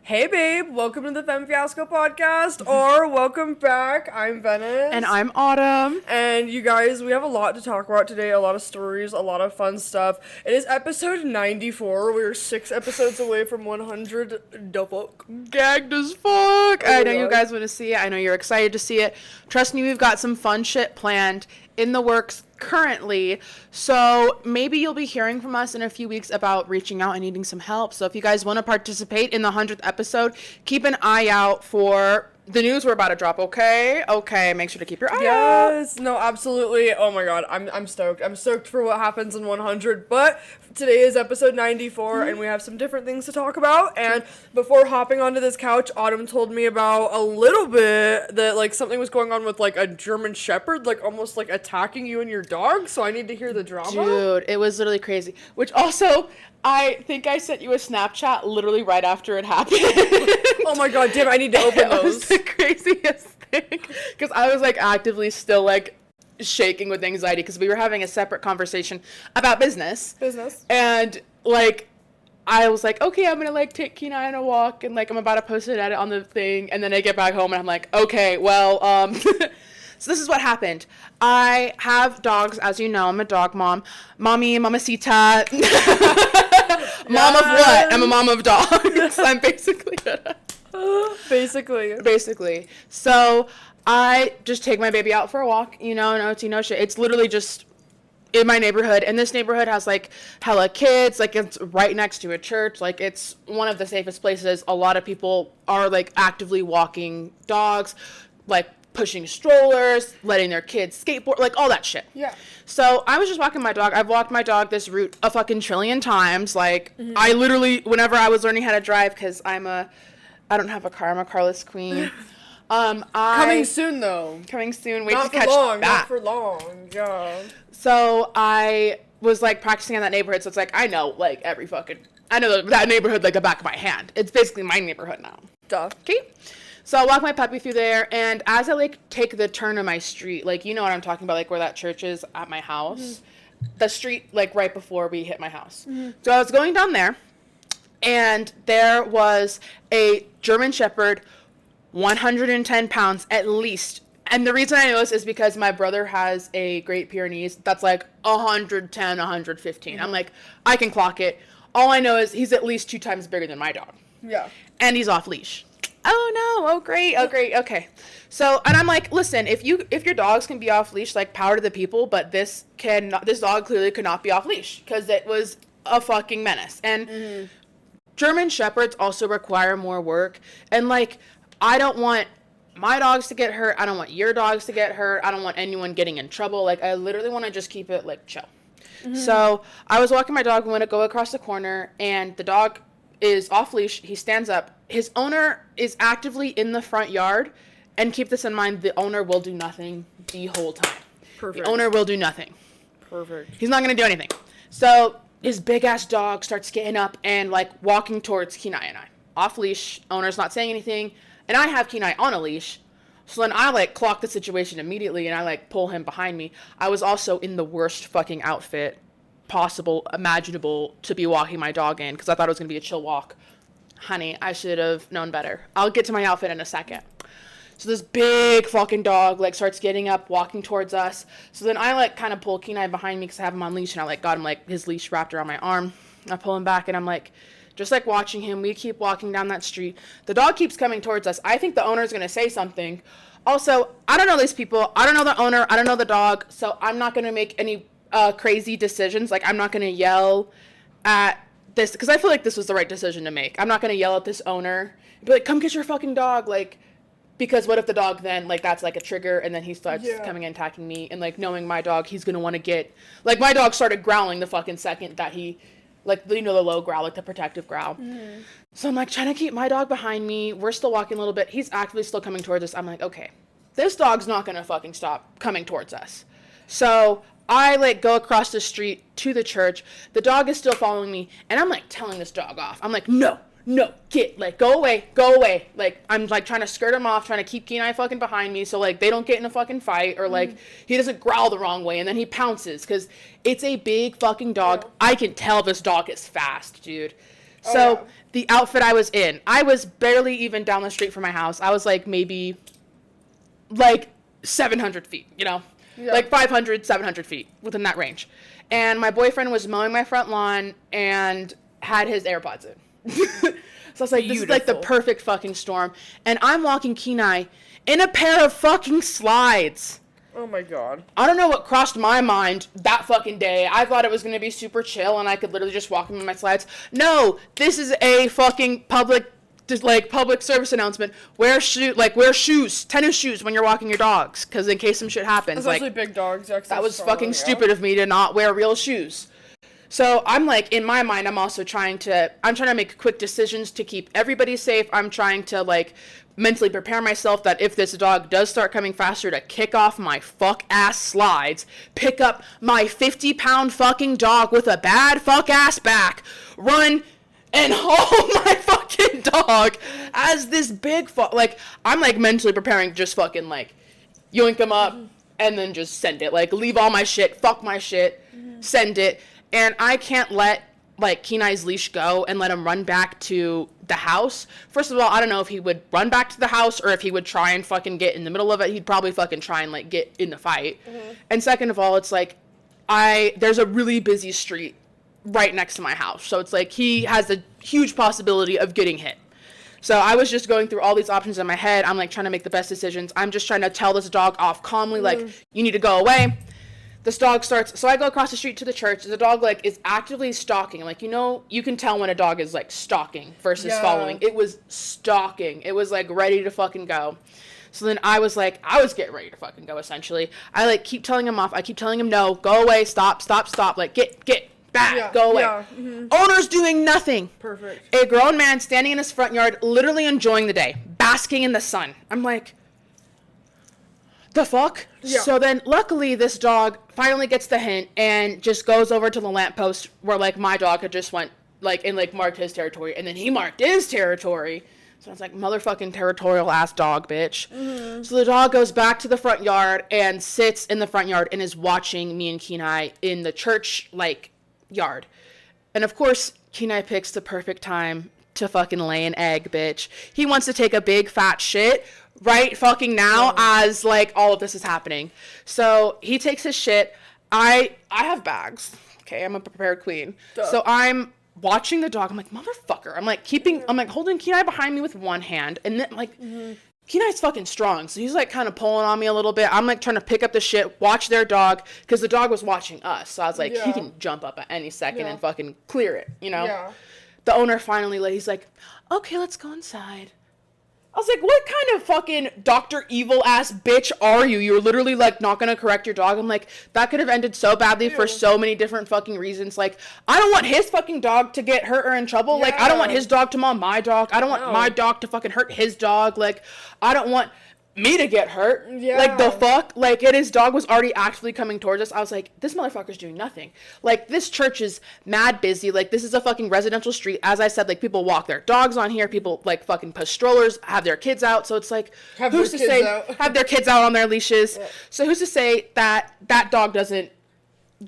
Hey babe, welcome to the Femme Fiasco podcast, or welcome back. I'm Venice. And I'm Autumn. And you guys, we have a lot to talk about today, a lot of stories, a lot of fun stuff. It is episode 94. We're 6 episodes away from 100. The fuck? Gagged as fuck. I know you guys want to see it. I know you're excited to see it. Trust me, we've got some fun shit planned in the works currently, so maybe you'll be hearing from us in a few weeks about reaching out and needing some help. So if you guys want to participate in the 100th episode, keep an eye out for the news we're about to drop. Okay, make sure to keep your eye out. Yes, no, absolutely. Oh my god, I'm stoked. I'm stoked for what happens in 100, but today is episode 94 and we have some different things to talk about. And before hopping onto this couch, Autumn told me about a little bit that like something was going on with like a German Shepherd, like almost like attacking you and your dog. So I need to hear the drama. Dude, it was literally crazy. Which also, I think I sent you a Snapchat literally right after it happened. Oh my god, damn, I need to open those. It was the craziest thing. Because I was like actively still like shaking with anxiety because we were having a separate conversation about business. And like, I was like, okay, I'm gonna like take Kenai on a walk and like I'm about to post it on the thing. And then I get back home and I'm like, okay, well, so this is what happened. I have dogs, as you know. I'm a dog mom. Mommy, mamacita. Mom of what? I'm a mom of dogs. I'm basically Basically. So I just take my baby out for a walk, no tea, no shit. It's literally just in my neighborhood. And this neighborhood has like hella kids. Like it's right next to a church. Like it's one of the safest places. A lot of people are like actively walking dogs, like pushing strollers, letting their kids skateboard, like all that shit. Yeah. So I was just walking my dog. I've walked my dog this route a fucking trillion times. Like I literally, whenever I was learning how to drive, because I don't have a car. I'm a carless queen. Coming soon though. Coming soon. Wait not to catch long, that. Not for long. Yeah. So I was like practicing in that neighborhood. So it's like I know like I know that neighborhood like the back of my hand. It's basically my neighborhood now. Duh. Okay. So I walk my puppy through there, and as I, like, take the turn of my street, like, you know what I'm talking about, like, where that church is at my house, the street, like, right before we hit my house. So I was going down there, and there was a German Shepherd, 110 pounds at least. And the reason I know this is because my brother has a Great Pyrenees that's, like, 110, 115. I'm like, I can clock it. All I know is he's at least 2 times bigger than my dog. Yeah. And he's off leash. Oh no, oh great, okay. So, and I'm like, listen, if your dogs can be off leash, like power to the people, but this dog clearly could not be off leash because it was a fucking menace. And German Shepherds also require more work. And like, I don't want my dogs to get hurt. I don't want your dogs to get hurt. I don't want anyone getting in trouble. Like, I literally want to just keep it like chill. So I was walking my dog and went to go across the corner, and the dog is off leash. He stands up. His owner is actively in the front yard, and keep this in mind, the owner will do nothing the whole time. Perfect. The owner will do nothing. Perfect. He's not going to do anything. So his big ass dog starts getting up and like walking towards Kenai and I. Off leash, owner's not saying anything, and I have Kenai on a leash. So then I like clock the situation immediately and I like pull him behind me. I was also in the worst fucking outfit possible, imaginable to be walking my dog in because I thought it was going to be a chill walk. Honey, I should have known better. I'll get to my outfit in a second. So this big fucking dog like starts getting up, walking towards us. So then I like kind of pull Kenai behind me because I have him on leash and I like got him like his leash wrapped around my arm. I pull him back and I'm like, just like watching him. We keep walking down that street. The dog keeps coming towards us. I think the owner's going to say something. Also, I don't know these people. I don't know the owner. I don't know the dog. So I'm not going to make any crazy decisions. Like I'm not going to yell at this because I feel like this was the right decision to make. I'm not going to yell at this owner and be like, come get your fucking dog. Like, because what if the dog then, like, that's like a trigger and then he starts coming and attacking me, and like knowing my dog, he's going to want to get, like, my dog started growling the fucking second that he, like, you know, the low growl, like the protective growl. So I'm like trying to keep my dog behind me. We're still walking a little bit. He's actively still coming towards us. I'm like, okay, this dog's not going to fucking stop coming towards us. So I like go across the street to the church. The dog is still following me, and I'm like telling this dog off. I'm like, no, get, like, go away. Like, I'm like trying to skirt him off, trying to keep Kenai fucking behind me so like they don't get in a fucking fight, or like he doesn't growl the wrong way and then he pounces because it's a big fucking dog. I can tell this dog is fast, dude. So the outfit I was in. I was barely even down the street from my house. I was like maybe like 700 feet, you know, like 500, 700 feet within that range. And my boyfriend was mowing my front lawn and had his AirPods in. So I was like, this is like the perfect fucking storm. And I'm walking Kenai in a pair of fucking slides. Oh my God. I don't know what crossed my mind that fucking day. I thought it was going to be super chill and I could literally just walk in my slides. No, this is a fucking public service announcement. Wear shoes, tennis shoes when you're walking your dogs, because in case some shit happens. Especially big dogs. That was fucking stupid of me to not wear real shoes. So I'm like, in my mind, I'm trying to make quick decisions to keep everybody safe. I'm trying to like mentally prepare myself that if this dog does start coming faster, to kick off my fuck ass slides, pick up my 50-pound fucking dog with a bad fuck ass back, run and haul my fucking dog as this big I'm like mentally preparing, just fucking like yoink him up and then just send it, like leave all my shit, fuck my shit, send it. And I can't let, like, Kenai's leash go and let him run back to the house. First of all, I don't know if he would run back to the house or if he would try and fucking get in the middle of it. He'd probably fucking try and, like, get in the fight. And second of all, it's like, there's a really busy street right next to my house. So it's like, he has a huge possibility of getting hit. So I was just going through all these options in my head. I'm, like, trying to make the best decisions. I'm just trying to tell this dog off calmly, like, you need to go away. This dog starts, so I go across the street to the church. The dog, like, is actively stalking. Like, you know, you can tell when a dog is, like, stalking versus following. It was stalking. It was, like, ready to fucking go. So then I was getting ready to fucking go, essentially. I, like, keep telling him off. I keep telling him, no, go away, stop. Like, get back, go away. Owner's doing nothing. Perfect. A grown man standing in his front yard, literally enjoying the day, basking in the sun. I'm like, the fuck? Yeah. So then, luckily, this dog finally gets the hint and just goes over to the lamppost where, like, my dog had just went, like, and, like, marked his territory. And then he marked his territory. So I was like, motherfucking territorial-ass dog, bitch. So the dog goes back to the front yard and sits in the front yard and is watching me and Kenai in the church, like, yard. And, of course, Kenai picks the perfect time to fucking lay an egg, bitch. He wants to take a big, fat shit right fucking now as, like, all of this is happening. So he takes his shit. I have bags. Okay, I'm a prepared queen. So I'm watching the dog. I'm like, motherfucker. I'm like holding Kenai behind me with one hand. And then, like, Kenai's fucking strong. So he's, like, kind of pulling on me a little bit. I'm, like, trying to pick up the shit, watch their dog, because the dog was watching us. So I was like, he can jump up at any second and fucking clear it, you know? Yeah. The owner finally, he's like, okay, let's go inside. I was like, what kind of fucking Dr. Evil-ass bitch are you? You're literally, like, not gonna correct your dog. I'm like, that could have ended so badly for so many different fucking reasons. Like, I don't want his fucking dog to get hurt or in trouble. Like, I don't want his dog to maul my dog. I don't want my dog to fucking hurt his dog. Like, I don't want me to get hurt. Like, the fuck? Like, and his dog was already actively coming towards us. I was like, this motherfucker's doing nothing. Like, this church is mad busy. Like, this is a fucking residential street. As I said, like, people walk their dogs on here. People, like, fucking push strollers, have their kids out. So it's like, have their kids out on their leashes. So who's to say that that dog doesn't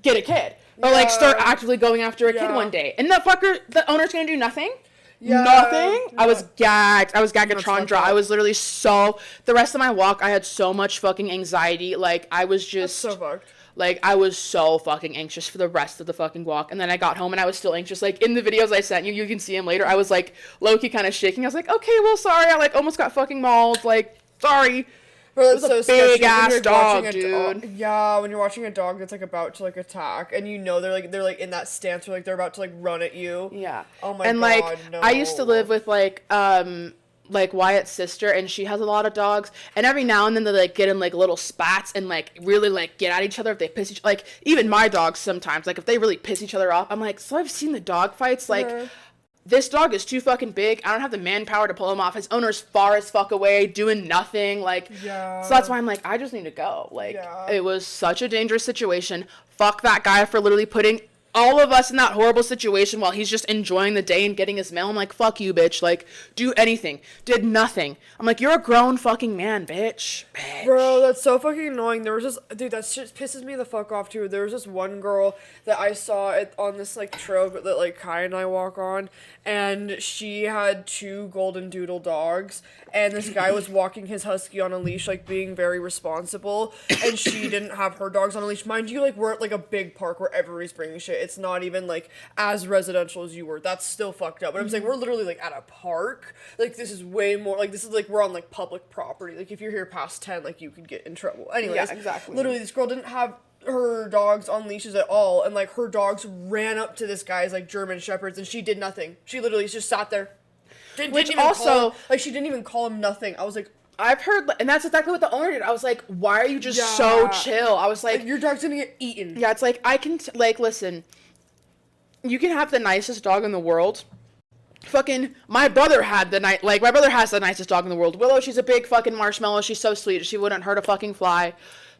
get a kid? Or, like, start actively going after a kid one day. And that fucker, the owner's gonna do nothing? Nothing. I was gagged. I was gagatron. I was literally the rest of my walk, I had so much fucking anxiety. Like, I was just so fucked. Like, I was so fucking anxious for the rest of the fucking walk. And then I got home and I was still anxious. Like, in the videos I sent you, you can see them later. I was, like, low-key kind of shaking. I was like, okay, well, sorry. I, like, almost got fucking mauled. Like, sorry. Bro, that's so big ass dog, dude. Yeah, when you're watching a dog that's, like, about to, like, attack, and you know they're like in that stance where, like, they're about to, like, run at you. Yeah. Oh my and, God, like, no. I used to live with, like Wyatt's sister, and she has a lot of dogs, and every now and then they, like, get in, like, little spats and, like, really, like, get at each other if they piss like, even my dogs sometimes, like, if they really piss each other off, I'm like, so I've seen the dog fights, like, this dog is too fucking big. I don't have the manpower to pull him off. His owner's far as fuck away, doing nothing. Like, so that's why I'm like, I just need to go. Like, it was such a dangerous situation. Fuck that guy for literally putting all of us in that horrible situation while he's just enjoying the day and getting his mail. I'm like, fuck you, bitch. Like, do anything. Did nothing. I'm like, you're a grown fucking man, bitch. Bro, that's so fucking annoying. There was this dude that shit pisses me the fuck off too. There was this one girl that I saw on this like trail that like Kai and I walk on, and she had 2 golden doodle dogs, and this guy was walking his husky on a leash, like being very responsible, and she didn't have her dogs on a leash. Mind you, like we're at like a big park where everybody's bringing shit. It's not even like as residential as you were. That's still fucked up. But I'm saying we're literally like at a park. Like this is way more like this is like we're on like public property. Like if you're here past 10, like you could get in trouble. Anyways, Yeah, exactly. Literally, this girl didn't have her dogs on leashes at all, and like her dogs ran up to this guy's like German shepherds, and she did nothing. She literally just sat there. Didn't even call him, like she didn't even call him nothing. I was like, I've heard, and that's exactly what the owner did. I was like, why are you just so chill? I was like, your dog's gonna get eaten. Yeah, it's like, like, listen, you can have the nicest dog in the world. Fucking, my brother has the nicest dog in the world. Willow, she's a big fucking marshmallow. She's so sweet. She wouldn't hurt a fucking fly.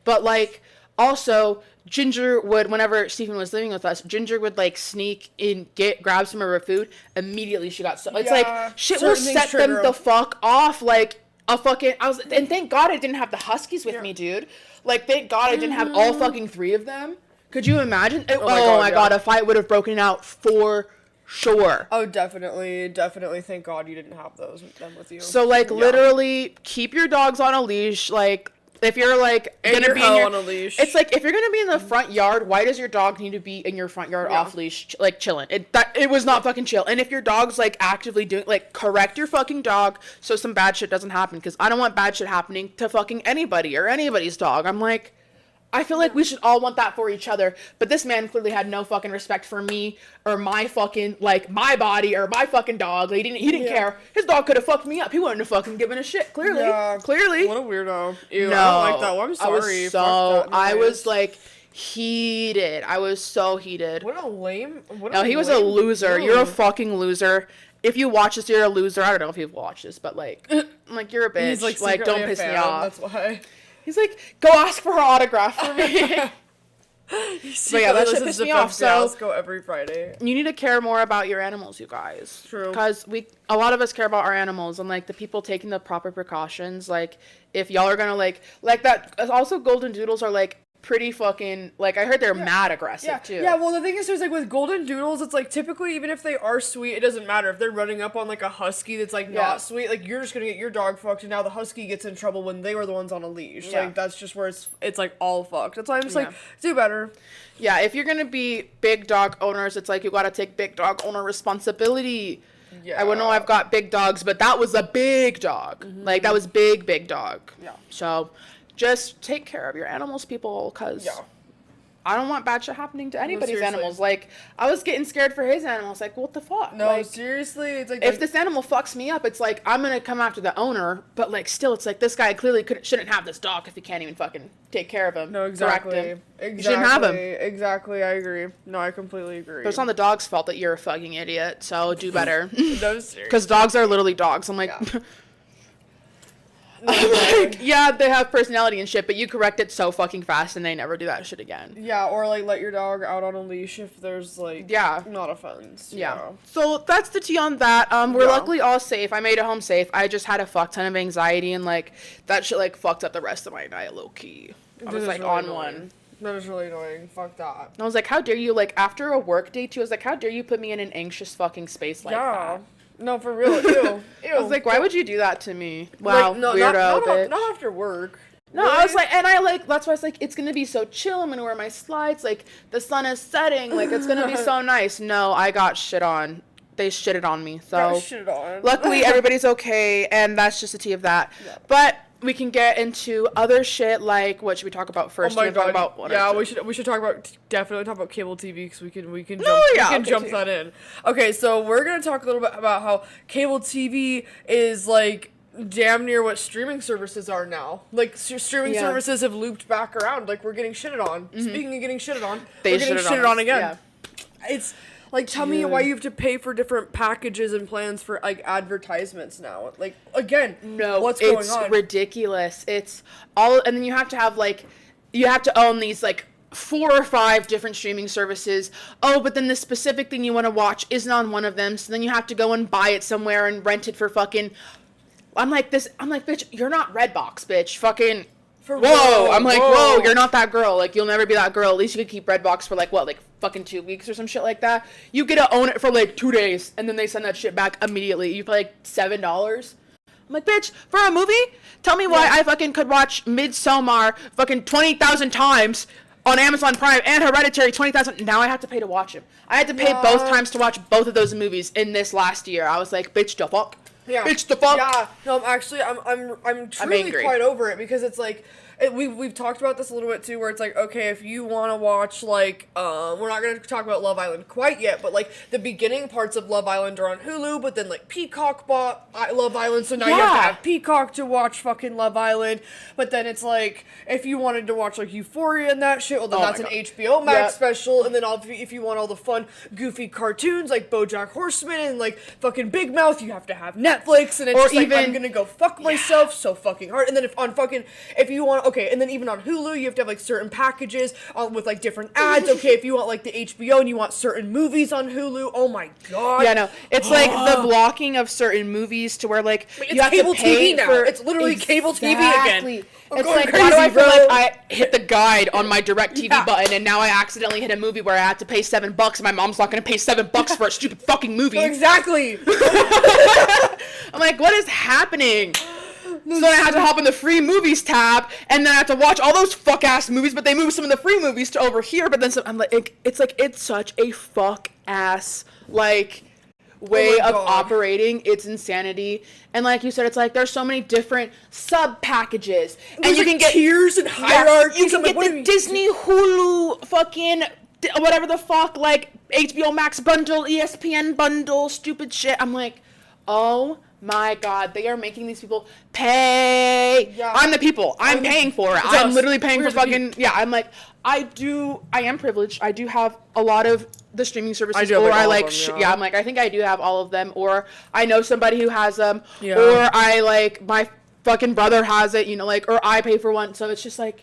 But, like, also, Ginger would, whenever Stephen was living with us, Ginger would, like, sneak in, grab some of her food. Immediately she got so, it's like, shit will set them the fuck off, like, and thank God I didn't have the huskies with me, dude. Like, thank God I didn't have all fucking 3 of them. Could you imagine? Oh my God, a fight would have broken out for sure. Oh, definitely. Thank God you didn't have them with you. So, like, literally, keep your dogs on a leash. Like, if you're, like, gonna be on a leash. It's like, if you're gonna be in the front yard, why does your dog need to be in your front yard off leash, like, chilling? It was not fucking chill. And if your dog's, like, actively doing, like, correct your fucking dog so some bad shit doesn't happen. Because I don't want bad shit happening to fucking anybody or anybody's dog. I'm like, I feel like we should all want that for each other, but this man clearly had no fucking respect for me or my fucking, like, my body or my fucking dog. Like, he didn't care. His dog could have fucked me up. He wouldn't have fucking given a shit, clearly. Yeah, clearly. What a weirdo. Ew, no, I don't like that. Well, I'm sorry. I was, like, heated. I was so heated. What a lame... He was a loser. Dude. You're a fucking loser. If you watch this, you're a loser. I don't know if you've watched this, but, like, you're a bitch. He's, like don't piss me off. That's why... He's like, go ask for her autograph for me. But yeah, that shit pissed me off. Fiasco every Friday. You need to care more about your animals, you guys. True. Because a lot of us care about our animals, and like the people taking the proper precautions. Like if y'all are gonna like that. Also, golden doodles are like pretty fucking, like, I heard they're mad aggressive too. Yeah, well, the thing is, like, with golden doodles, it's like typically, even if they are sweet, it doesn't matter if they're running up on like a husky that's like not sweet. Like, you're just gonna get your dog fucked, and now the husky gets in trouble when they were the ones on a leash. Like, that's just where it's like all fucked. That's why I'm just like, do better. Yeah, if you're gonna be big dog owners, it's like you gotta take big dog owner responsibility. Yeah. I would know I've got big dogs, but that was a big dog. Mm-hmm. Like, that was big dog. Yeah. So just take care of your animals, people, because I don't want bad shit happening to anybody's animals. Like, I was getting scared for his animals. Like, what the fuck? No, like, seriously. It's like, if this animal fucks me up, it's like, I'm going to come after the owner, but, like, still, it's like, this guy clearly shouldn't have this dog if he can't even fucking take care of him. No, exactly. Correct him. Exactly. You shouldn't have him. Exactly, I agree. No, I completely agree. But it's not the dog's fault that you're a fucking idiot, so do better. No, seriously. Because dogs are literally dogs. I'm like... Yeah. Like, yeah, they have personality and shit, but you correct it so fucking fast and they never do that shit again. Yeah, or like let your dog out on a leash if there's like not a fence. Yeah. So that's the tea on that. We're luckily all safe. I made it home safe. I just had a fuck ton of anxiety and like that shit like fucked up the rest of my night low key. I was like on one. That is really annoying. Fuck that. I was like, how dare you, like, after a work day too, I was like, how dare you put me in an anxious fucking space like that? No, for real. Ew. I was like, why would you do that to me? Wow, like, no, weirdo, bitch. Not after work. No, really? I was like, and I like, that's why I was like, it's gonna be so chill. I'm gonna wear my slides. Like, the sun is setting. Like, it's gonna be so nice. No, I got shit on. They shitted on me. So, luckily, everybody's okay, and that's just the tea of that. Yeah. But we can get into other shit, like, what should we talk about first? Oh my God. We should talk about, definitely talk about cable TV, because we can jump that in. Okay, so we're going to talk a little bit about how cable TV is, like, damn near what streaming services are now. Like, streaming services have looped back around. Like, we're getting shitted on. Mm-hmm. Speaking of getting shitted on, we're getting shitted on again. Yeah. It's... Like, tell me why you have to pay for different packages and plans for, like, advertisements now. Like, again, what's going on? It's ridiculous. It's all, and then you have to have, like, you have to own these, like, 4 or 5 different streaming services. Oh, but then the specific thing you want to watch isn't on one of them, so then you have to go and buy it somewhere and rent it for fucking... I'm like, bitch, you're not Redbox, bitch. Fucking... Whoa! I'm like, whoa, you're not that girl. Like, you'll never be that girl. At least you could keep Redbox for, like, what, like, fucking 2 weeks or some shit like that? You get to own it for, like, 2 days, and then they send that shit back immediately. You pay, like, $7. I'm like, bitch, for a movie? Tell me why I fucking could watch Midsommar fucking 20,000 times on Amazon Prime and Hereditary 20,000. Now I have to pay to watch them. I had to pay both times to watch both of those movies in this last year. I was like, bitch, the fuck? Yeah. Bitch, the fuck? Yeah. No, I'm truly quite over it because it's like, we've talked about this a little bit too, where it's like, okay, if you want to watch, like, we're not going to talk about Love Island quite yet, but, like, the beginning parts of Love Island are on Hulu, but then, like, Peacock bought Love Island, so now you have to have Peacock to watch fucking Love Island, but then it's like, if you wanted to watch, like, Euphoria and that shit, well, then that's an HBO Max special, and then if you want all the fun, goofy cartoons, like BoJack Horseman and, like, fucking Big Mouth, you have to have Netflix, and it's just like, I'm gonna go fuck myself so fucking hard, and then if you want, okay, and then even on Hulu, you have to have, like, certain packages with, like, different ads. Okay, if you want, like, the HBO and you want certain movies on Hulu, oh my god. Yeah, no, it's like the blocking of certain movies to where, like, you have to pay TV now. for... It's literally cable TV again. It's like, why do I feel like I hit the guide on my DirecTV button and now I accidentally hit a movie where I had to pay $7 and my mom's not gonna pay $7 for a stupid fucking movie. Exactly. I'm like, what is happening? So then I had to hop in the free movies tab, and then I had to watch all those fuck-ass movies, but they moved some of the free movies to over here, but then some, I'm like, it's such a fuck-ass, like, way of operating. It's insanity. And like you said, it's like, there's so many different sub-packages. And you can get tiers and hierarchies. You can get the Disney, Hulu, fucking, whatever the fuck, like, HBO Max bundle, ESPN bundle, stupid shit. I'm like, oh my god, they are making these people pay. Yeah. I'm the people. I'm paying for it. I'm literally paying for fucking... Yeah, I'm like, I am privileged. I do have a lot of the streaming services. Or I like... I'm like, I think I do have all of them. Or I know somebody who has them. Yeah. Or I like... My fucking brother has it, you know, like... Or I pay for one. So it's just like...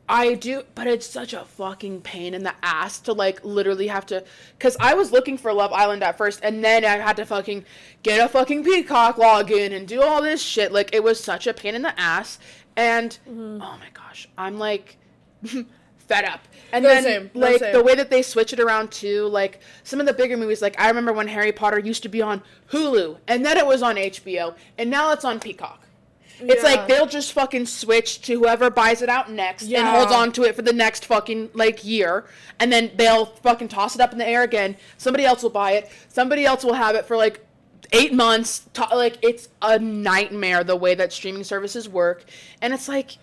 I do, but it's such a fucking pain in the ass to, like, literally have to, because I was looking for Love Island at first, and then I had to fucking get a fucking Peacock login and do all this shit. Like, it was such a pain in the ass, and, oh my gosh, I'm, like, fed up. And then, the way that they switch it around, too, like, some of the bigger movies, like, I remember when Harry Potter used to be on Hulu, and then it was on HBO, and now it's on Peacock. It's like, they'll just fucking switch to whoever buys it out next and holds on to it for the next fucking, like, year. And then they'll fucking toss it up in the air again. Somebody else will buy it. Somebody else will have it for, like, 8 months. Like, it's a nightmare the way that streaming services work. And it's like,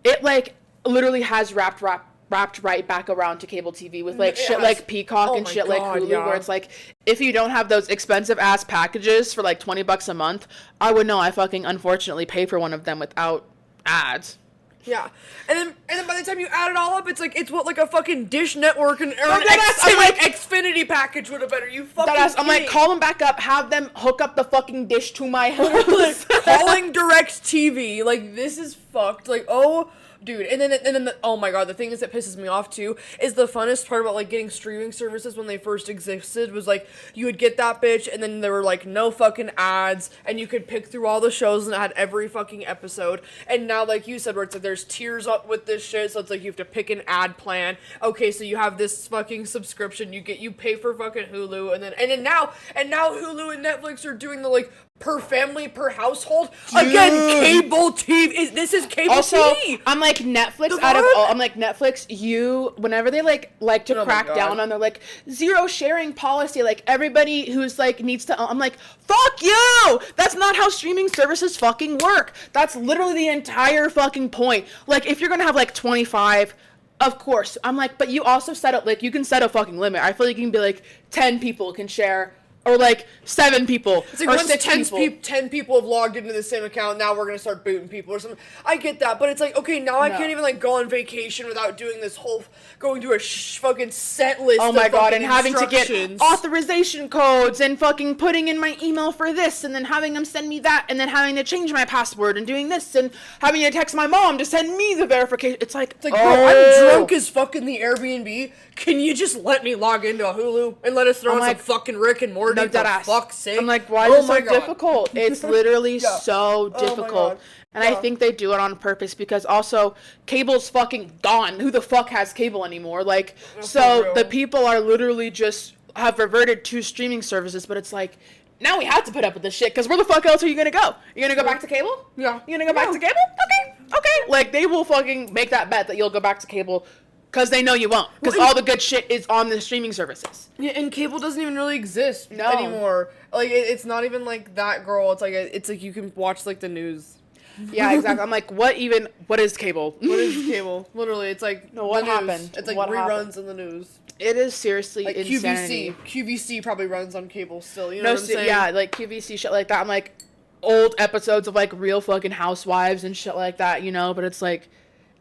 it, like, literally has wrapped right back around to cable TV with, like, shit like Peacock and shit like Hulu, where it's like, if you don't have those expensive ass packages for like $20 a month, I would know I fucking unfortunately pay for one of them without ads. Yeah, and then by the time you add it all up, it's like, it's what, like a fucking Dish Network and Xfinity package would have been. Are you fucking kidding? I'm like, call them back up, have them hook up the fucking dish to my house. Calling DirecTV, like, this is fucked. Like, oh. Dude, and then oh my god, the thing is that pisses me off too is the funnest part about, like, getting streaming services when they first existed was, like, you would get that bitch and then there were, like, no fucking ads and you could pick through all the shows and it had every fucking episode. And now, like you said, where it's like there's tiers up with this shit, so it's like you have to pick an ad plan. Okay, so you have this fucking subscription, you pay for fucking Hulu, and then now Hulu and Netflix are doing the, like, per family, per household. Dude. Again, cable TV. This is cable TV. I'm like, Netflix, whenever they like to crack down on their, like, zero sharing policy, like, everybody who's, like, needs to, I'm like, fuck you! That's not how streaming services fucking work. That's literally the entire fucking point. Like, if you're gonna have, like, 25, of course. I'm like, but you also set up, like, you can set a fucking limit. I feel like you can be like, 10 people can share or like 7 people, It's like or once 6 people. 10 people have logged into the same account, now we're gonna start booting people or something. I get that, but it's like, okay, now I can't even like go on vacation without doing this whole going through a fucking set list. Oh my of god, fucking and having to get instructions. authorization codes and fucking putting in my email for this and then having them send me that and then having to change my password and doing this and having to text my mom to send me the verification. It's like, It's like, bro, I'm drunk as fuck in the Airbnb. Can you just let me log into a Hulu and let us throw in some fucking Rick and Morty for fuck's sake? I'm like, why is it so difficult? It's literally so difficult. And I think they do it on purpose because also cable's fucking gone. Who the fuck has cable anymore? Like, so the people are literally just have reverted to streaming services, but it's like, now we have to put up with this shit because where the fuck else are you gonna go? You gonna go back to cable? Yeah. You gonna go back to cable? Okay. Like, they will fucking make that bet that you'll go back to cable because they know you won't. Because all the good shit is on the streaming services. Yeah, and cable doesn't even really exist anymore. Like, it's not even like that, girl. It's like you can watch like the news. Yeah, exactly. I'm like, what is cable? What is cable? Literally, it's like what happened? It's like what reruns happened? in the news. It is seriously Like insanity. QVC probably runs on cable still. You know what I'm saying? Yeah, like QVC shit like that. I'm like, old episodes of like Real fucking Housewives and shit like that, you know. But it's like,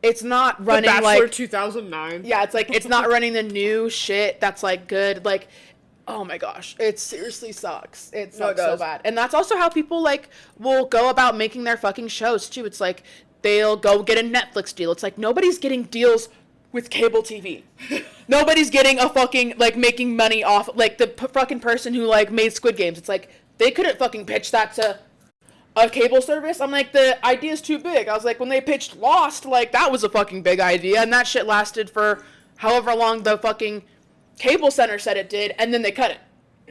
it's not running The Bachelor like 2009. Yeah, it's like it's not running the new shit that's like good. Like, oh my gosh, it seriously sucks. It sucks so bad. And that's also how people like will go about making their fucking shows too. It's like they'll go get a Netflix deal. It's like nobody's getting deals with cable TV. Nobody's getting a fucking like making money off like the fucking person who like made Squid Games. It's like they couldn't fucking pitch that to a cable service. I'm like, the idea's too big. I was like, when they pitched Lost, like that was a fucking big idea, and that shit lasted for however long the fucking cable center said it did, and then they cut it.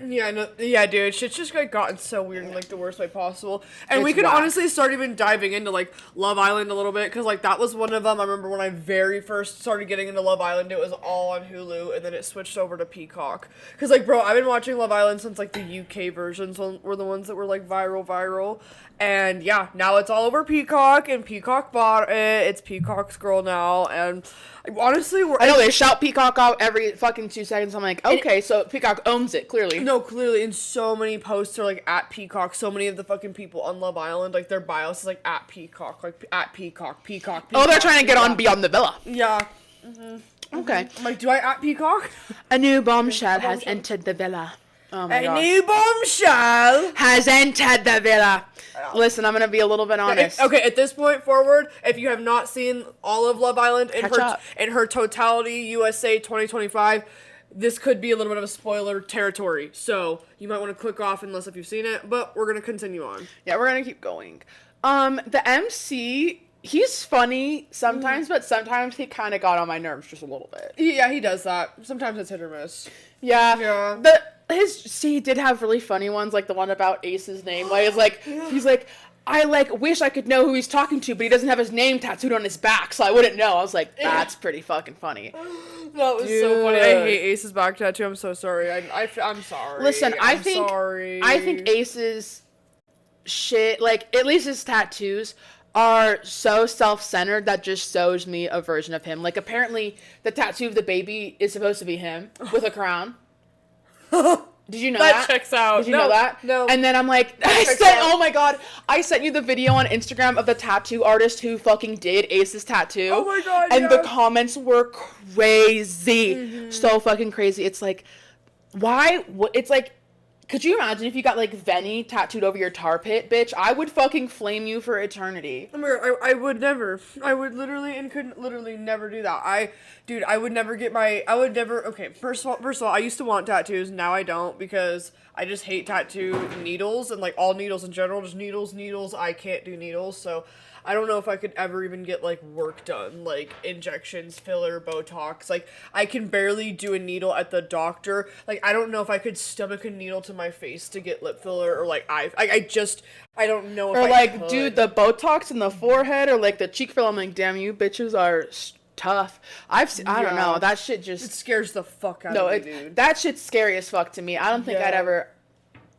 Yeah, dude, shit's just like gotten so weird in like the worst way possible. And It's we could whack. honestly start even diving into like Love Island a little bit, because like that was one of them. I remember when I very first started getting into Love Island, it was all on Hulu, and then it switched over to Peacock. Because like, bro, I've been watching Love Island since like the UK versions were the ones that were like viral. And yeah, now it's all over Peacock, and Peacock bought it. It's Peacock's girl now, and honestly, I know they shout Peacock out every fucking 2 seconds. I'm like, okay, so Peacock owns it, clearly. No, clearly, and so many posts are like at Peacock. So many of the fucking people on Love Island, like their bios is like at Peacock, like at Peacock. Oh, they're trying to get on Beyond the Villa. Yeah. Okay. I'm like, do I at Peacock? A new bombshell has entered the villa. Oh my A gosh. new bombshell Has entered the villa. Listen, I'm gonna be a little bit honest. Okay, at this point forward, if you have not seen all of Love Island Catch up. in her totality, USA 2025, this could be a little bit of a spoiler territory. So you might want to click off unless if you've seen it, but we're gonna continue on. Yeah, we're gonna keep going. The MC, he's funny sometimes, but sometimes he kind of got on my nerves just a little bit. Yeah, he does that. Sometimes it's hit or miss. Yeah. He did have really funny ones, like the one about Ace's name. Like, he's like, I like wish I could know who he's talking to, but he doesn't have his name tattooed on his back, so I wouldn't know. I was like, that's pretty fucking funny. That was so funny. I hate Ace's back tattoo. I'm so sorry. I'm sorry. Listen, I I think Ace's shit, like at least his tattoos, are so self-centered that just shows me a version of him. Like apparently the tattoo of the baby is supposed to be him with a crown. Did you know that? That checks out. Did you know that? No. And then I'm like, oh my god, I sent you the video on Instagram of the tattoo artist who fucking did Ace's tattoo. Oh my god, and the comments were crazy. Mm-hmm. So fucking crazy. It's like, why? It's like, could you imagine if you got like Veni tattooed over your tar pit, bitch? I would fucking flame you for eternity. I would never. I would literally and could literally never do that. I would never get my. I would never. Okay, first of all, I used to want tattoos. Now I don't because I just hate tattoo needles and like all needles in general. Just needles. I can't do needles, so I don't know if I could ever even get like work done, like injections, filler, Botox. Like I can barely do a needle at the doctor. Like I don't know if I could stomach a needle to my face to get lip filler or like I don't know if or I like could. dude, the Botox in the forehead or like the cheek filler. I'm like, damn, you bitches are tough. I don't know, that shit just it scares the fuck out of me, dude. That shit's scary as fuck to me. I don't think I'd ever.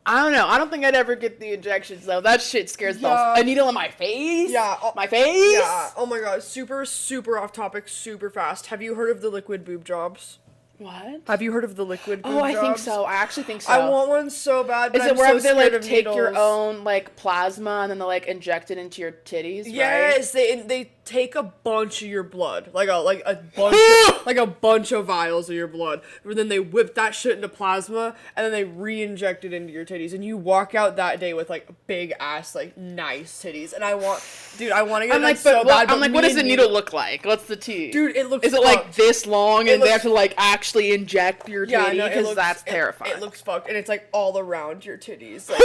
I don't know. I don't think I'd ever get the injections though. That shit scares a needle in my face. Yeah, my face. Yeah. Oh my god. Super off topic. Super fast. Have you heard of the liquid boob jobs? What? Have you heard of the liquid boob Oh, I think jobs? so. I actually think so. I want one so bad, but Is it I'm wherever so they, scared like, of take your needles. own, like, plasma and then they, like, inject it into your titties, Yes, right? they take a bunch of your blood, like a bunch, like a bunch of vials of your blood, and then they whip that shit into plasma, and then they re-inject it into your titties, and you walk out that day with like big ass, like nice titties, and I want to get I'm that like, so bad. I'm like, me what does and the you- needle look like? What's the tea? Dude, it looks Is it like fucked. this long It and they looks- have to like actually inject your Yeah, titty? no, Because that's terrifying. It looks fucked, and it's like all around your titties. Like,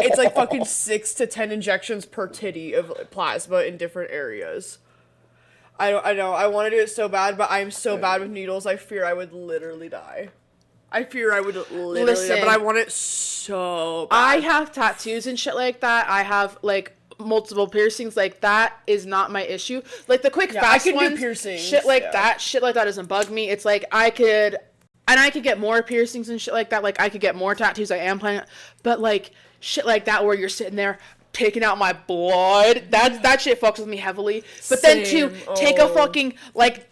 it's like fucking 6 to 10 injections per titty of plasma in different areas. I know. I want to do it so bad, but I'm so bad with needles. I fear I would literally die. I fear I would literally die, but I want it so bad. I have tattoos and shit like that. I have like multiple piercings. Like that is not my issue. Like the quick Yeah, fast I can do ones, piercings, shit like yeah. that. Shit like that doesn't bug me. It's like I could get more piercings and shit like that. Like I could get more tattoos. I am planning, but like shit like that where you're sitting there taking out my blood. That shit fucks with me heavily. But then Same. to take a fucking like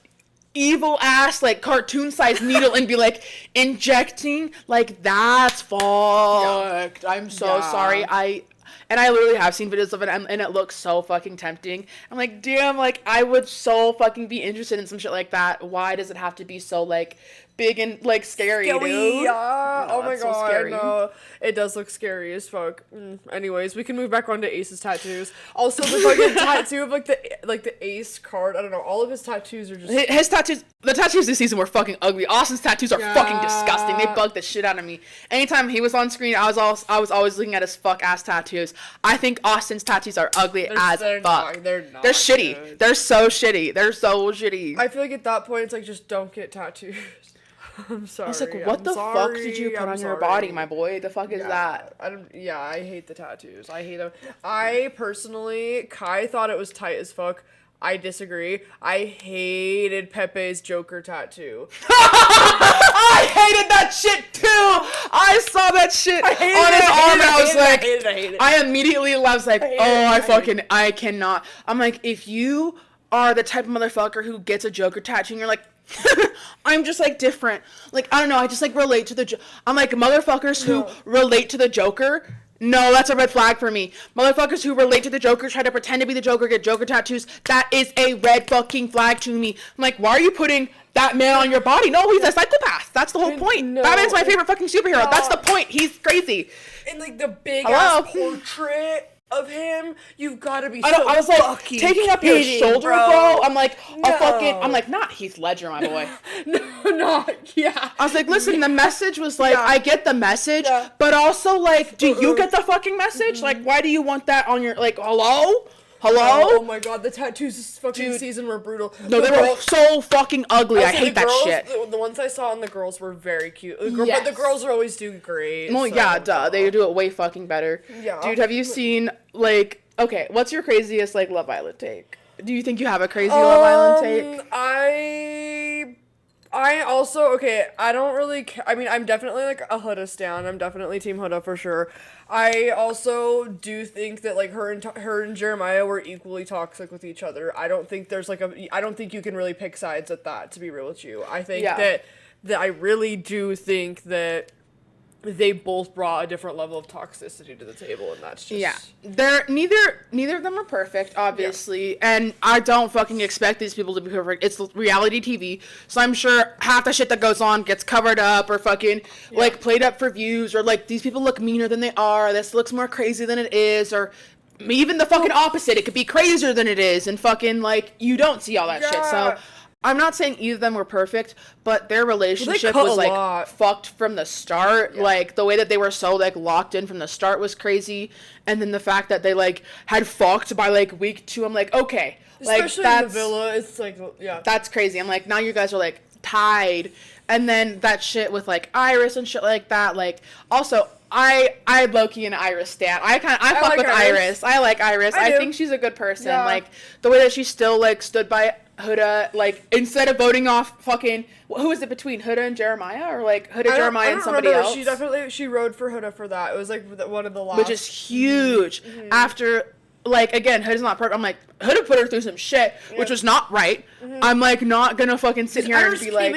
evil ass like cartoon sized needle and be like injecting, like that's fucked. I'm so Yeah. sorry. I literally have seen videos of it and it looks so fucking tempting. I'm like, damn, like I would so fucking be interested in some shit like that. Why does it have to be so like big and like scary, dude? Yeah. No, Oh my that's so god. scary. No, it does look scary as fuck. Anyways, we can move back on to Ace's tattoos. Also, the fucking tattoo of like the Ace card. I don't know. All of his tattoos are just. His tattoos, the tattoos this season were fucking ugly. Austin's tattoos are fucking disgusting. They Yeah. bugged the shit out of me. Anytime he was on screen, I was always looking at his fuck ass tattoos. I think Austin's tattoos are ugly as they're fuck. not- they're not They're shitty. good. They're so shitty. They're so shitty. I feel like at that point it's like just don't get tattoos. I'm sorry. I was like, what I'm the fuck did you sorry, put I'm on your sorry. body, my boy? The fuck is Yeah, that? I hate the tattoos. I hate them. I personally, Kai thought it was tight as fuck. I disagree. I hated Pepe's Joker tattoo. I hated that shit too. I saw that shit on his arm and I was like, I hate it. I immediately was like, hate it, oh, I hate it. I cannot. I'm like, if you are the type of motherfucker who gets a Joker tattoo and you're like, I'm just like different. Like, I don't know, I just like relate to the I'm like, motherfuckers who No. relate to the Joker. No, that's a red flag for me. Motherfuckers who relate to the Joker, try to pretend to be the Joker, get Joker tattoos. That is a red fucking flag to me. I'm like, why are you putting that man on your body? No, he's a psychopath. That's the whole point. No. Batman's my favorite fucking superhero. No. That's the point. He's crazy. And like the big Hello? ass portrait of him, you've got to be. I was like, fucking taking up your kidding, shoulder, bro. I'm like, No. I'm like, not Heath Ledger, my boy. No, not yeah. I was like, listen, the message was like, Yeah. I get the message, Yeah. but also like, do you get the fucking message? Like, why do you want that on your, like, hello? Oh my god, the tattoos this fucking Dude. season were brutal. No, they were so fucking ugly. I Also, hate the that girls, shit. The ones I saw on the girls were very cute. But the Yes. girls are always do great. Well, so, yeah, duh. They do it way fucking better. Yeah. Dude, have you seen, like, okay, what's your craziest, like, Love Island take? Do you think you have a crazy Love Island take? I also, okay, I don't really I mean, I'm definitely like a Huda stan. I'm definitely Team Huda for sure. I also do think that like her and Jeremiah were equally toxic with each other. I don't think there's like I don't think you can really pick sides at that, to be real with you. I think Yeah. that I really do think that they both brought a different level of toxicity to the table, and that's just Yeah, they're neither of them are perfect, obviously, and I don't fucking expect these people to be perfect. It's reality TV, so I'm sure half the shit that goes on gets covered up or fucking like played up for views, or like these people look meaner than they are. This looks more crazy than it is, or even the fucking opposite. It could be crazier than it is, and fucking like you don't see all that shit. So Yeah. I'm not saying either of them were perfect, but their relationship cut was a like lot. fucked from the start. Like the way that they were so like locked in from the start was crazy, and then the fact that they like had fucked by like week 2, I'm like, okay, like especially that's in the villa. It's like that's crazy. I'm like, now you guys are like tied, and then that shit with like Iris and shit like that. Like also, I low-key an Iris stan. I fuck like with Iris. Iris. I like Iris. I I do. think she's a good person. Yeah. Like the way that she still like stood by Huda, like instead of voting off fucking who is it between Huda and Jeremiah, or like Huda, Jeremiah, and somebody remember. else? She rode for Huda for that. It was like one of the last. Which is huge. Mm-hmm. After like, again, Hood is not perfect. I'm like, Hood have put her through some shit, which was not right. I'm like, not gonna fucking sit here and be like,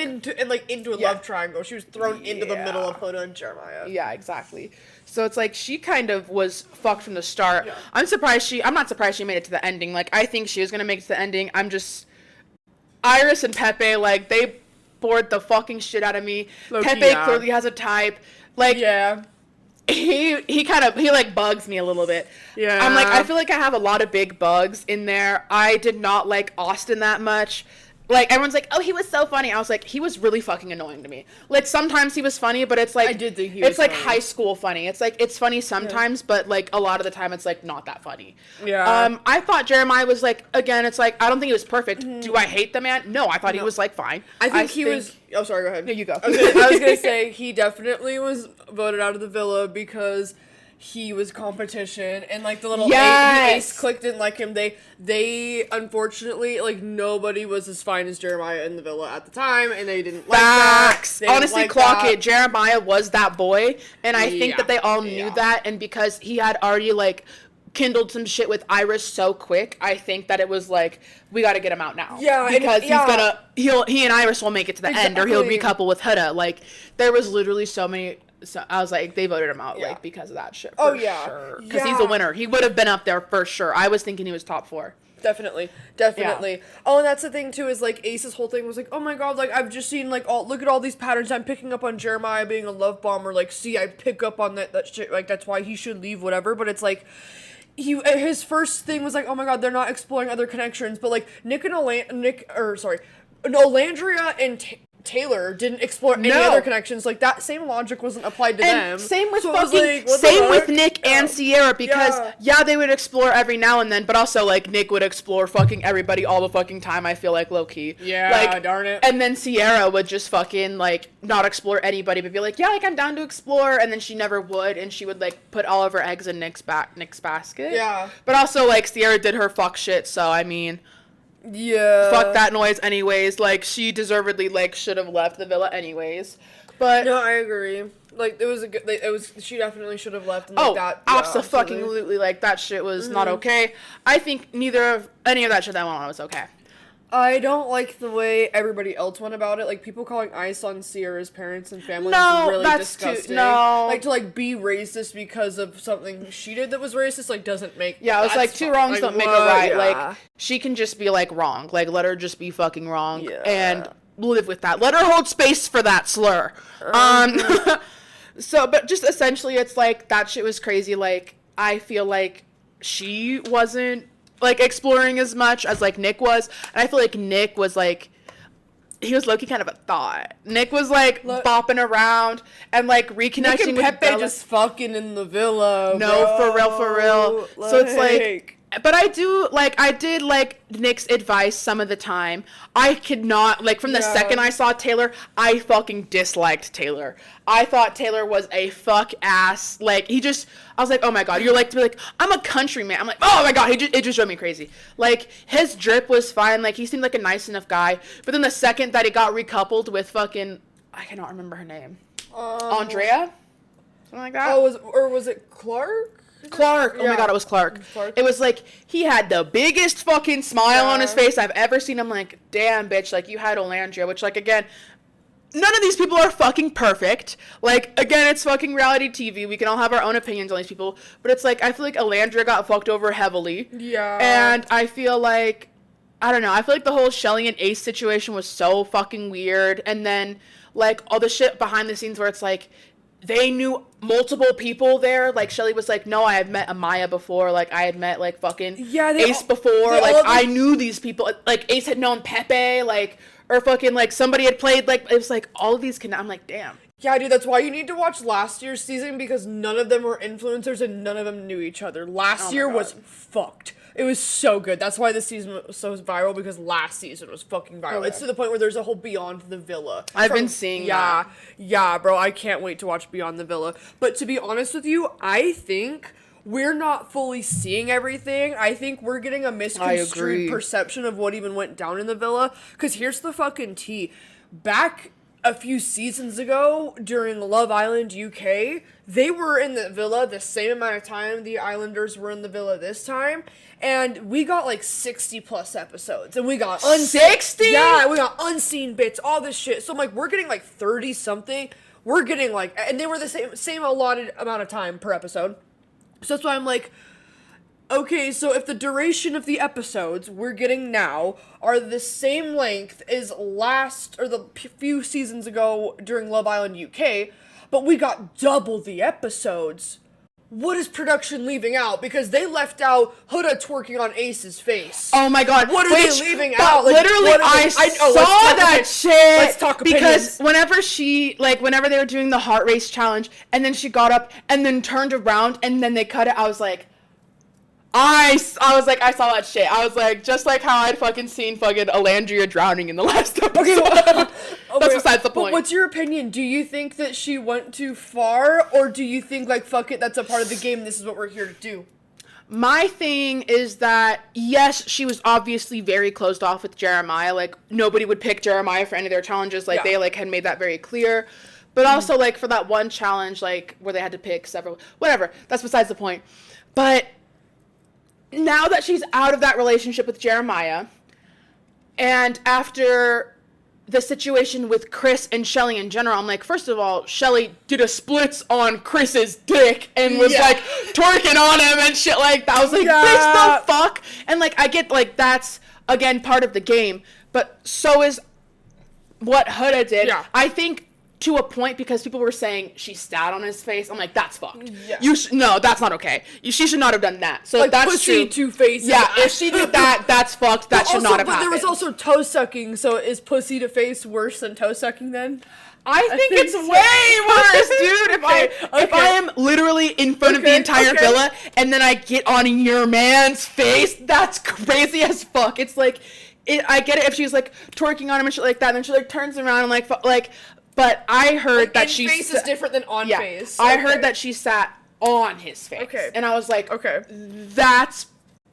into a love triangle. She was thrown into the middle of Hood and Jeremiah. Yeah, exactly. So it's like she kind of was fucked from the start. Yeah. I'm not surprised she made it to the ending. Like, I think she was gonna make it to the ending. I'm just, Iris and Pepe, like, they bored the fucking shit out of me. Pepe clearly has a type. Like, he like bugs me a little bit. Yeah. I'm like, I feel like I have a lot of big bugs in there. I did not like Austin that much. Like, everyone's like, oh, he was so funny. I was like, he was really fucking annoying to me. Like, sometimes he was funny, but it's like, I did think he was it's like funny. High school funny. It's like, it's funny sometimes, but like a lot of the time it's like not that funny. Yeah. I thought Jeremiah was like, again, it's like, I don't think he was perfect. Do I hate the man? No, I thought he was like fine. I think he was, oh, sorry, go ahead. No, you go. I was gonna say, he definitely was voted out of the villa because he was competition, and like the little ace clique didn't like him. They unfortunately, like, nobody was as fine as Jeremiah in the villa at the time, and they didn't like that. Honestly, clock it. Jeremiah was that boy, and I think that they all knew that, and because he had already like kindled some shit with Iris so quick, I think that it was like, we got to get him out now. Yeah, because he and Iris will make it to the end, or he'll recouple with Huda. Like, there was literally so many. So I was like, they voted him out, like, because of that shit. Sure. Because he's a winner. He would have been up there for sure. I was thinking he was top 4. Definitely. Yeah. Oh, and that's the thing, too, is, like, Ace's whole thing was like, oh my god, like, I've just seen, like, look at all these patterns I'm picking up on Jeremiah being a love bomber. Like, see, I pick up on that shit. Like, that's why he should leave, whatever. But it's like, his first thing was like, oh my god, they're not exploring other connections. But, like, Olandria and Taylor didn't explore any other connections. Like, that same logic wasn't applied to them. Same with with Nick and Sierra, because they would explore every now and then, but also like Nick would explore fucking everybody all the fucking time, I feel like, low key. Yeah, like, darn it. And then Sierra would just fucking like not explore anybody, but be like, yeah, like, I'm down to explore, and then she never would, and she would like put all of her eggs in Nick's basket. Yeah. But also like Sierra did her fuck shit, so I mean, yeah, fuck that noise anyways. Like, she deservedly like should have left the villa anyways. But no, I agree. Like, she definitely should have left. And, like, that, absolutely. Like, that shit was not okay. I think any of that shit that went on was okay. I don't like the way everybody else went about it. Like, people calling ice on Sierra's parents and family is really disgusting. Like, to, like, be racist because of something she did that was racist, like, doesn't make... Yeah, it was like, two wrongs don't make a right. Yeah. Like, she can just be, like, wrong. Like, let her just be fucking wrong. Yeah. And live with that. Let her hold space for that slur. So, but just essentially, it's like, that shit was crazy. Like, I feel like she wasn't like exploring as much as like Nick was, and I feel like Nick was like, he was low-key kind of a thought. Nick was like bopping around and like reconnecting Nick and Pepe just fucking in the villa. No, bro. for real. Like, so it's like, but I did like Nick's advice some of the time. I could not, like, from the second I saw Taylor, I fucking disliked Taylor. I thought Taylor was a fuck ass. Like, I was like, oh my god, you're like, to be like, I'm a country man. I'm like, oh my god, it just drove me crazy. Like, his drip was fine. Like, he seemed like a nice enough guy. But then the second that he got recoupled with fucking, I cannot remember her name. Andrea? Something like that? Oh, was it Clark? Oh my god, it was Clark. It was like, he had the biggest fucking smile on his face I've ever seen. I'm like, damn, bitch, like, you had Olandria, which, like, again, none of these people are fucking perfect. Like, again, it's fucking reality TV. We can all have our own opinions on these people. But it's like, I feel like Olandria got fucked over heavily. Yeah. And I feel like, I don't know, I feel like the whole Shelly and Ace situation was so fucking weird. And then, like, all the shit behind the scenes where it's like, they knew multiple people there. Like, Shelly was like, no, I had met Amaya before. Like, I had met, like, fucking Ace before. Like, I knew these people. Like, Ace had known Pepe, like, or fucking, like, somebody had played, like, it was, like, all of these I'm like, damn. Yeah, dude, that's why you need to watch last year's season, because none of them were influencers and none of them knew each other. Last year was fucked. It was so good. That's why this season was so viral, because last season was fucking viral. Okay. It's to the point where there's a whole Beyond the Villa. I've been seeing that. Yeah, bro, I can't wait to watch Beyond the Villa. But to be honest with you, I think we're not fully seeing everything. I think we're getting a misconstrued perception of what even went down in the villa. Because here's the fucking tea. Back a few seasons ago during Love Island UK, they were in the villa the same amount of time the Islanders were in the villa this time, and we got like 60 plus episodes, and we got 60? Yeah, we got unseen bits, all this shit. So I'm like, we're getting like 30 something. We're getting like, and they were the same allotted amount of time per episode. So that's why I'm like, okay, so if the duration of the episodes we're getting now are the same length as the few seasons ago during Love Island UK, but we got double the episodes, what is production leaving out? Because they left out Huda twerking on Ace's face. Oh my god. What are they leaving out? Like, literally, I saw that shit. Let's talk opinions. Because whenever they were doing the heart race challenge, and then she got up and then turned around and then they cut it, I was like, I saw that shit. I was like, just like how I'd fucking seen fucking Alandria drowning in the last episode. Okay, That's besides the point. But what's your opinion? Do you think that she went too far, or do you think, like, fuck it, that's a part of the game, this is what we're here to do? My thing is that, yes, she was obviously very closed off with Jeremiah. Like, nobody would pick Jeremiah for any of their challenges. Like, they, like, had made that very clear. But also, like, for that one challenge, like, where they had to pick several... Whatever. That's besides the point. But... now that she's out of that relationship with Jeremiah, and after the situation with Chris and Shelly in general, I'm like, first of all, Shelly did a splits on Chris's dick and was like twerking on him and shit like that. I was like, bitch, the fuck? And like, I get like that's again part of the game, but so is what Huda did. Yeah. I think to a point, because people were saying she sat on his face. I'm like, that's fucked. Yeah. No, that's not okay. She should not have done that. So like, that's pussy true. To face. Yeah, if she did that, that's fucked. That should not have happened. But there was also toe sucking. So is pussy to face worse than toe sucking then? I think it's way worse, dude. If I am literally in front of the entire villa and then I get on your man's face, that's crazy as fuck. It's like, I get it if she's like twerking on him and shit like that, and then she like turns around and like. But I heard like that she face is different than on face. I heard that she sat on his face. Okay. And I was like, that's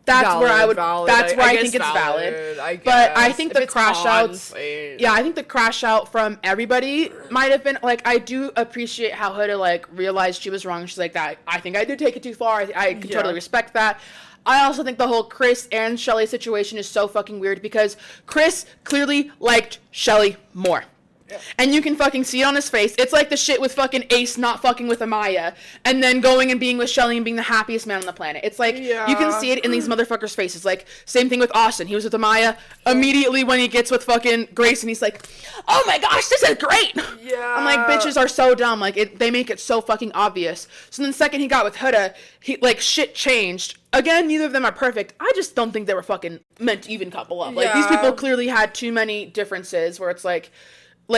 valid, where I would that's where I think it's valid. But I think the crash outs I think the crash out from everybody might have been like, I do appreciate how Huda like realized she was wrong. She's like, that I think I did take it too far. I can totally respect that. I also think the whole Chris and Shelly situation is so fucking weird because Chris clearly liked Shelly more. Yeah. And you can fucking see it on his face. It's like the shit with fucking Ace not fucking with Amaya and then going and being with Shelly and being the happiest man on the planet. It's like, you can see it in these motherfuckers' faces. Like, same thing with Austin. He was with Amaya immediately when he gets with fucking Grace and he's like, oh my gosh, this is great. Yeah. I'm like, bitches are so dumb. Like, they make it so fucking obvious. So then the second he got with Huda, shit changed. Again, neither of them are perfect. I just don't think they were fucking meant to even couple up. Like, these people clearly had too many differences where it's like,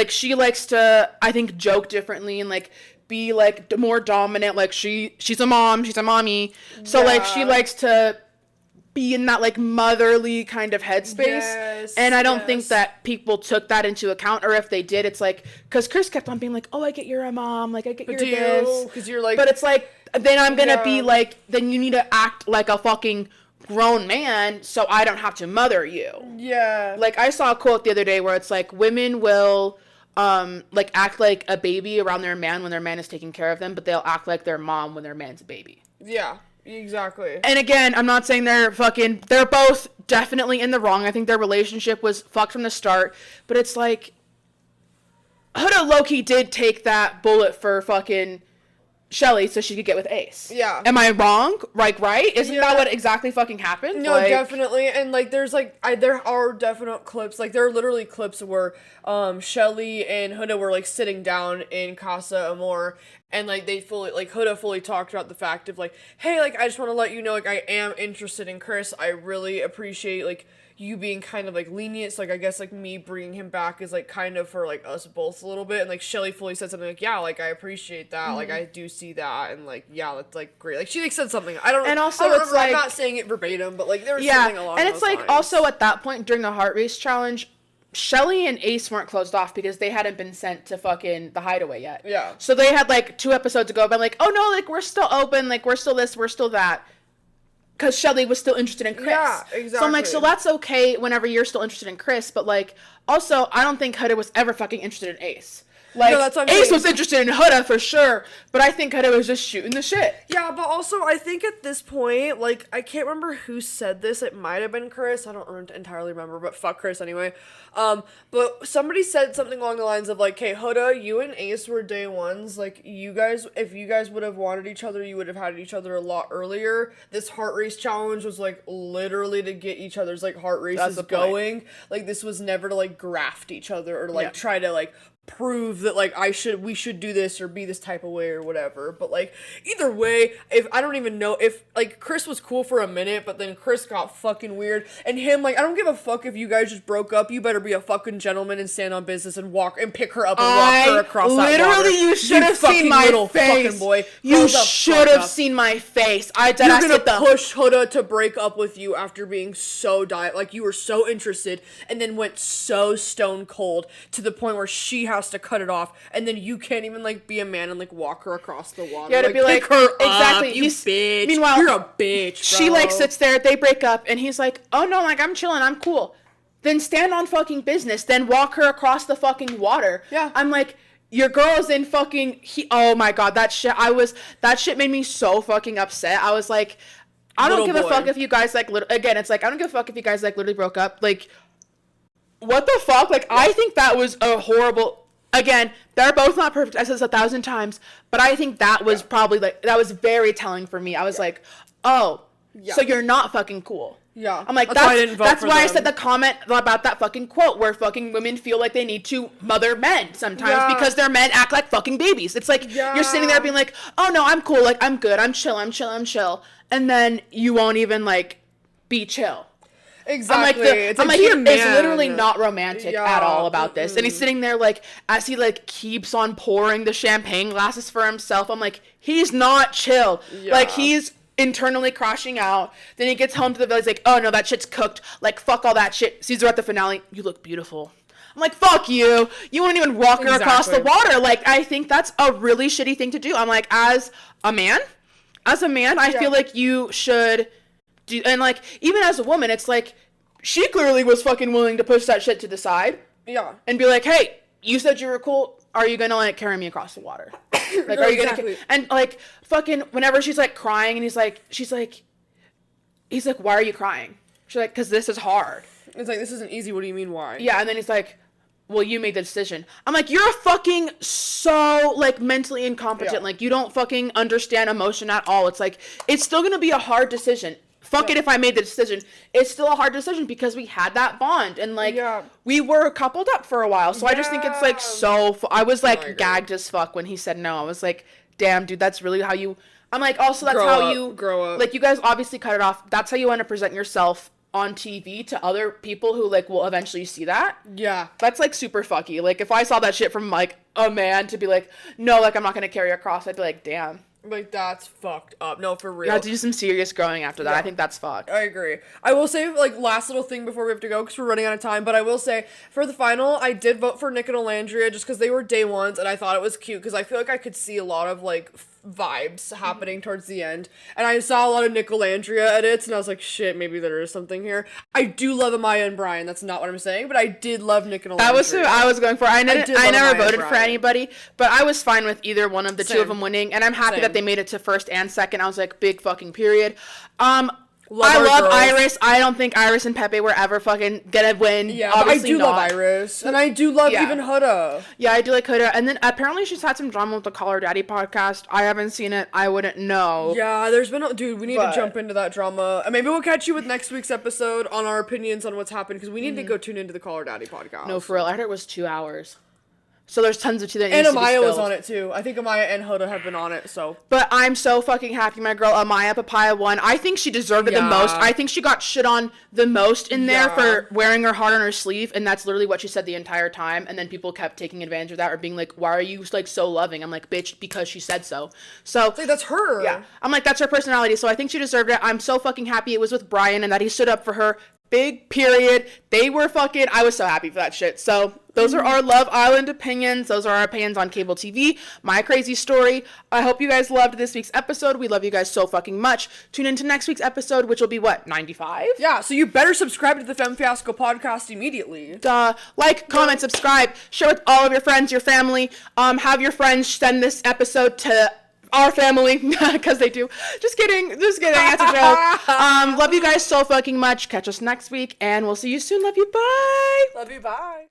she likes to, I think, joke differently and, like, be, like, more dominant. Like, she's a mom. She's a mommy. So, like, she likes to be in that, like, motherly kind of headspace. Yes, and I don't think that people took that into account. Or if they did, it's like, because Chris kept on being like, oh, I get you're a mom. Like, I get you're this. Because you're like. But it's like, then I'm going to be like, then you need to act like a fucking grown man so I don't have to mother you. Yeah. Like, I saw a quote the other day where it's like, women will act like a baby around their man when their man is taking care of them, but they'll act like their mom when their man's a baby. Yeah, exactly. And again, I'm not saying they're both definitely in the wrong. I think their relationship was fucked from the start, but it's like Huda low-key did take that bullet for fucking Shelly so she could get with Ace. Yeah. Am I wrong? Like, right? Isn't that what exactly fucking happened? No, definitely. And, like, there's, like, there are definite clips. Like, there are literally clips where Shelly and Huda were, like, sitting down in Casa Amor, and, like, Huda fully talked about the fact of, like, hey, like, I just want to let you know, like, I am interested in Chris. I really appreciate, like, you being kind of, like, lenient. So, like, I guess, like, me bringing him back is, like, kind of for, like, us both a little bit. And, like, Shelly fully said something like, yeah, like, I appreciate that. Mm-hmm. Like, I do see that. And, like, yeah, that's, like, great. Like, she, like, said something. I don't remember, like, I'm not saying it verbatim, but, like, there was something along those lines. And it's, like, also at that point during the Heart Race Challenge, Shelly and Ace weren't closed off because they hadn't been sent to fucking the hideaway yet. Yeah. So they had, like, 2 episodes ago been like, oh, no, like, we're still open. Like, we're still this, we're still that. because Shelly was still interested in Chris. Yeah, exactly. So I'm like, so that's okay whenever you're still interested in Chris, but like, also, I don't think Huda was ever fucking interested in Ace. Like, no, that's what I'm Ace saying. was interested in Huda for sure, but I think Huda was just shooting the shit. Yeah, but also I think at this point, like, I can't remember who said this. It might have been Chris. I don't entirely remember, but fuck Chris anyway. But somebody said something along the lines of like, "Hey, Huda, you and Ace were day ones. Like, you guys, if you guys would have wanted each other, you would have had each other a lot earlier. This heart race challenge was like literally to get each other's like heart races going. Like, this was never to like graft each other or like try to like prove that like we should do this or be this type of way or whatever. But like either way, if I don't even know if like Chris was cool for a minute, but then Chris got fucking weird, and him like, I don't give a fuck if you guys just broke up. You better be a fucking gentleman and stand on business and pick her up and walk her across that water. Literally, you should have seen my face. Fucking boy, you should have seen my face. You're gonna push Huda to break up with you after being so like you were so interested, and then went so stone cold to the point where she has to cut it off, and then you can't even like be a man and like walk her across the water. Yeah, to be like, pick her exactly. Up, you bitch. Meanwhile, you're a bitch. Bro. She like sits there, they break up, and he's like, "Oh no, like I'm chilling, I'm cool." Then stand on fucking business, then walk her across the fucking water. Yeah, I'm like, your girl's in fucking. Oh my god, that shit made me so fucking upset. I was like, I don't give a fuck if you guys like. Again, it's like I don't give a fuck if you guys like literally broke up. Like, what the fuck? Like, I think that was a horrible. Again, they're both not perfect. I said this 1,000 times, but I think that was probably like that was very telling for me. I was like, oh, so you're not fucking cool. Yeah, I'm like, that's why I said the comment about that fucking quote where fucking women feel like they need to mother men sometimes because their men act like fucking babies. It's like you're sitting there being like, oh no, I'm cool, like I'm good, I'm chill, and then you won't even like be chill. Exactly. It's literally not romantic at all about this. And he's sitting there like, as he like keeps on pouring the champagne glasses for himself, I'm like, he's not chill. Like, he's internally crashing out. Then he gets home to the village like, oh no, that shit's cooked. Like, fuck all that shit. Sees her at the finale. You look beautiful. I'm like, fuck you. You wouldn't even walk her across the water. Like, I think that's a really shitty thing to do. I'm like, as a man, I feel like you should do, and like, even as a woman, it's like, she clearly was fucking willing to push that shit to the side. Yeah. And be like, hey, you said you were cool. Are you gonna like carry me across the water? Like, are you gonna? And like, fucking, whenever she's like crying, and he's like, why are you crying? She's like, because this is hard. It's like, this isn't easy. What do you mean, why? Yeah, and then he's like, well, you made the decision. I'm like, you're fucking so like mentally incompetent. Yeah. Like, you don't fucking understand emotion at all. It's like, it's still gonna be a hard decision. Fuck it if I made the decision. It's still a hard decision because we had that bond and like we were coupled up for a while. So I just think it's like so. I was like gagged as fuck when he said no. I was like, damn, dude, that's really how you. I'm like, also that's how you grow up. Like, you guys obviously cut it off. That's how you want to present yourself on TV to other people who like will eventually see that. Yeah, that's like super fucky. Like, if I saw that shit from like a man to be like, no, like I'm not gonna carry across, I'd be like, damn. Like, that's fucked up. No, for real. You have to do some serious growing after that. Yeah. I think that's fucked. I agree. I will say, like, last little thing before we have to go, because we're running out of time, but I will say, for the final, I did vote for Nick and Alandria just because they were day ones, and I thought it was cute, because I feel like I could see a lot of, like, vibes happening towards the end. And I saw a lot of Nick Alandria edits, and I was like, shit, maybe there is something here. I do love Amaya and Brian. That's not what I'm saying, but I did love Nick and Alandria. That was who I was going for. I never voted for anybody, but I was fine with either one of the two of them winning, and I'm happy that they made it to first and second. I was like, big fucking period. I love Iris. I don't think Iris and Pepe were ever fucking gonna win. Yeah, but I do love Iris. And I do love even Huda. Yeah, I do like Huda. And then apparently she's had some drama with the Call Her Daddy podcast. I haven't seen it. I wouldn't know. Yeah, there's been dude, we need to jump into that drama. Maybe we'll catch you with next week's episode on our opinions on what's happened, because we need to go tune into the Call Her Daddy podcast. No, for real. I heard it was 2 hours. So there's tons of tea that needs to be spilled. And Amaya was on it too. I think Amaya and Huda have been on it, so. But I'm so fucking happy my girl Amaya Papaya won. I think she deserved it the most. I think she got shit on the most in there for wearing her heart on her sleeve, and that's literally what she said the entire time. And then people kept taking advantage of that or being like, why are you like so loving? I'm like, bitch, because she said so. So like, that's her. Yeah. I'm like, that's her personality. So I think she deserved it. I'm so fucking happy it was with Brian and that he stood up for her. Big period. They were fucking, I was so happy for that shit. So those are our Love Island opinions. Those are our opinions on cable TV. My crazy story. I hope you guys loved this week's episode. We love you guys so fucking much. Tune into next week's episode, which will be what, 95? Yeah, so you better subscribe to the Femme Fiasco podcast immediately. Like, comment, subscribe, share with all of your friends, your family. Have your friends send this episode to our family, because they do. Just kidding, that's a joke. Love you guys so fucking much. Catch us next week, and we'll see you soon. Love you, bye. Love you, bye.